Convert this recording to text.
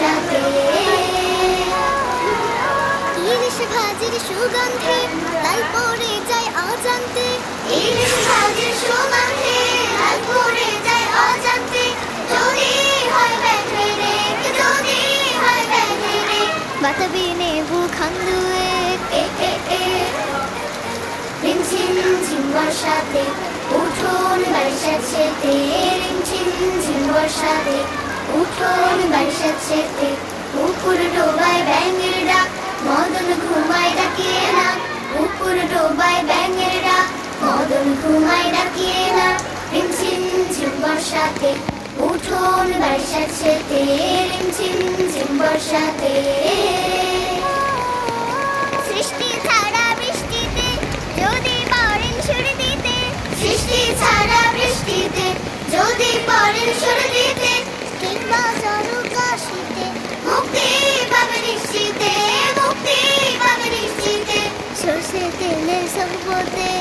বর্ষাতে। ইলিশ ভাজির সুগন্ধে লাল পড়ে যায় অজান্তে, ইলিশ ভাজির সুগন্ধে লাল পড়ে যায় অজান্তে। যদি হয় ব্যাঘ্রে রে, যদি হয় ব্যাঘ্রে রে, বাতাবি নেবু খান্দুয়ে রিমঝিম ঝিম বর্ষাতে উঠোন বাড়ি সাথে, রিমঝিম ঝিম বর্ষাতে উঠোন বাড়ি সাথে। পুকুর ডোবায় ব্যাঙের ডাক, মদন ঘুমায় ডাকিয়ে না, পুকুর ডোবায় ব্যাঙের ডাক, মদন ঘুমায় ডাকিয়ে না। রিমঝিম ঝিম বর্ষাতে উঠোন বাড়ি সাথে, রিমঝিম ঝিম বর্ষাতে। সৃষ্টি ছাড়া বৃষ্টিতে যদি পড়েন সুর দিতে, সৃষ্টি ছাড়া বৃষ্টিতে যদি পড়েন সুর দিতে, কিংবা ঝড় কাশিতে মুক্তি পাবে নিশ্চিতে, মুক্তি পাবে নিশ্চিতে। সর্ষে তেলের সম্পদে